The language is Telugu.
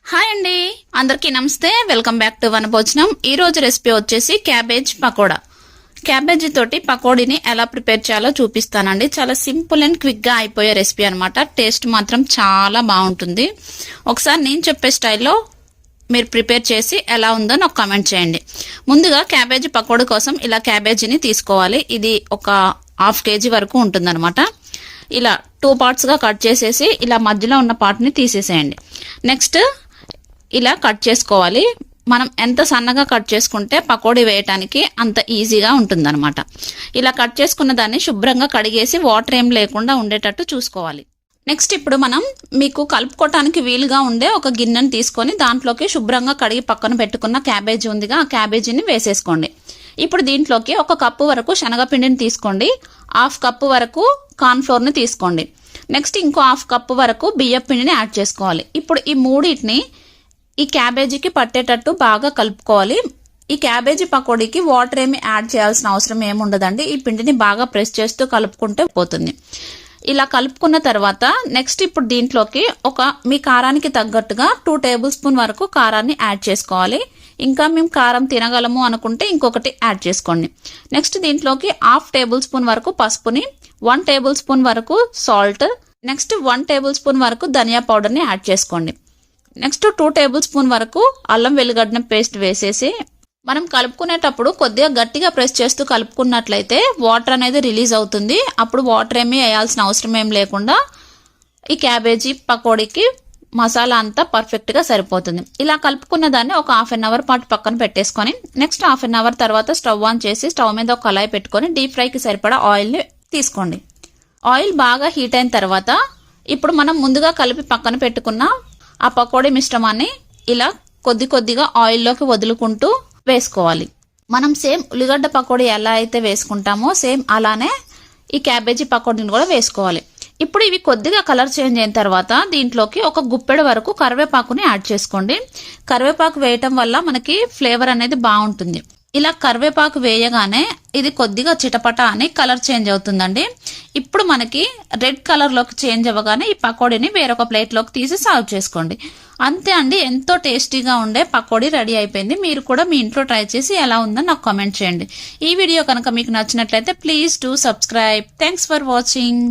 హాయ్ అండి, అందరికీ నమస్తే. Welcome back to Vanabhojanam. ఈ రోజు రెసిపీ వచ్చేసి క్యాబేజ్ పకోడా. క్యాబేజీ తోటి పకోడీని ఎలా ప్రిపేర్ చేయాలో చూపిస్తానండి. చాలా సింపుల్ అండ్ క్విక్ గా అయిపోయే రెసిపీ అనమాట. టేస్ట్ మాత్రం చాలా బాగుంటుంది. ఒకసారి నేను చెప్పే స్టైల్లో మీరు ప్రిపేర్ చేసి ఎలా ఉందో నాకు కామెంట్ చేయండి. ముందుగా క్యాబేజీ పకోడీ కోసం ఇలా క్యాబేజీని తీసుకోవాలి. ఇది ఒక 1/2 kg వరకు ఉంటుందన్నమాట. ఇలా 2 parts గా కట్ చేసేసి ఇలా మధ్యలో ఉన్న పార్ట్ ని తీసేసేయండి. నెక్స్ట్ ఇలా కట్ చేసుకోవాలి. మనం ఎంత సన్నగా కట్ చేసుకుంటే పకోడీ వేయటానికి అంత ఈజీగా ఉంటుందన్నమాట. ఇలా కట్ చేసుకున్న దాన్ని శుభ్రంగా కడిగేసి వాటర్ ఏం లేకుండా ఉండేటట్టు చూసుకోవాలి. నెక్స్ట్ ఇప్పుడు మనం మీకు కలుపుకోవటానికి వీలుగా ఉండే ఒక గిన్నెని తీసుకొని దాంట్లోకి శుభ్రంగా కడిగి పక్కన పెట్టుకున్న క్యాబేజీ ఉందిగా, ఆ క్యాబేజీని వేసేసుకోండి. ఇప్పుడు దీంట్లోకి 1 కప్పు వరకు శనగపిండిని తీసుకోండి. 1/2 కప్పు వరకు కార్న్ ఫ్లోర్ ని తీసుకోండి. నెక్స్ట్ ఇంకో 1/2 కప్పు వరకు బియ్యం పిండిని యాడ్ చేసుకోవాలి. ఇప్పుడు ఈ మూడింటిని ఈ క్యాబేజీకి పట్టేటట్టు బాగా కలుపుకోవాలి. ఈ క్యాబేజీ పకోడీకి వాటర్ ఏమి యాడ్ చేయాల్సిన అవసరం ఏమి ఉండదండి. ఈ పిండిని బాగా ప్రెస్ చేస్తూ కలుపుకుంటే పోతుంది. ఇలా కలుపుకున్న తర్వాత నెక్స్ట్ ఇప్పుడు దీంట్లోకి మీ కారానికి తగ్గట్టుగా 2 టేబుల్ స్పూన్ వరకు కారాన్ని యాడ్ చేసుకోవాలి. ఇంకా మేము కారం తినగలము అనుకుంటే ఇంకొకటి యాడ్ చేసుకోండి. నెక్స్ట్ దీంట్లోకి 1/2 టేబుల్ స్పూన్ వరకు పసుపుని, 1 టేబుల్ స్పూన్ వరకు సాల్ట్, నెక్స్ట్ 1 టేబుల్ స్పూన్ వరకు ధనియా పౌడర్ని యాడ్ చేసుకోండి. నెక్స్ట్ 2 టేబుల్ స్పూన్ వరకు అల్లం వెల్లిగడ్డ పేస్ట్ వేసేసి మనం కలుపుకునేటప్పుడు కొద్దిగా గట్టిగా ప్రెస్ చేస్తూ కలుపుకున్నట్లయితే వాటర్ అనేది రిలీజ్ అవుతుంది. అప్పుడు వాటర్ ఏమీ వేయాల్సిన అవసరం ఏం లేకుండా ఈ క్యాబేజీ పకోడీకి మసాలా అంతా పర్ఫెక్ట్గా సరిపోతుంది. ఇలా కలుపుకున్న దాన్ని ఒక 1/2 అవర్ పాటు పక్కన పెట్టేసుకొని నెక్స్ట్ 1/2 అవర్ తర్వాత స్టవ్ ఆన్ చేసి స్టవ్ మీద ఒక కళాయి పెట్టుకొని డీప్ ఫ్రైకి సరిపడా ఆయిల్ని తీసుకోండి. ఆయిల్ బాగా హీట్ అయిన తర్వాత ఇప్పుడు మనం ముందుగా కలిపి పక్కన పెట్టుకున్న ఆ పకోడీ మిశ్రమాన్ని ఇలా కొద్దిగా ఆయిల్లోకి వదులుకుంటూ వేసుకోవాలి. మనం సేమ్ ఉల్లిగడ్డ పకోడీ ఎలా అయితే వేసుకుంటామో సేమ్ అలానే ఈ క్యాబేజీ పకోడీని కూడా వేసుకోవాలి. ఇప్పుడు ఇవి కొద్దిగా కలర్ చేంజ్ అయిన తర్వాత దీంట్లోకి 1 గుప్పెడు వరకు కరివేపాకుని యాడ్ చేసుకోండి. కరివేపాకు వేయటం వల్ల మనకి ఫ్లేవర్ అనేది బాగుంటుంది. ఇలా కరివేపాకు వేయగానే ఇది కొద్దిగా చిటపట అని కలర్ చేంజ్ అవుతుందండి. ఇప్పుడు మనకి రెడ్ కలర్ లోకి చేంజ్ అవ్వగానే ఈ పకోడీని వేరొక ప్లేట్ లోకి తీసి సర్వ్ చేసుకోండి. అంతే అండి, ఎంతో టేస్టీగా ఉండే పకోడీ రెడీ అయిపోయింది. మీరు కూడా మీ ఇంట్లో ట్రై చేసి ఎలా ఉందో నాకు కామెంట్ చేయండి. ఈ వీడియో కనుక మీకు నచ్చినట్లయితే please do subscribe. Thanks for watching.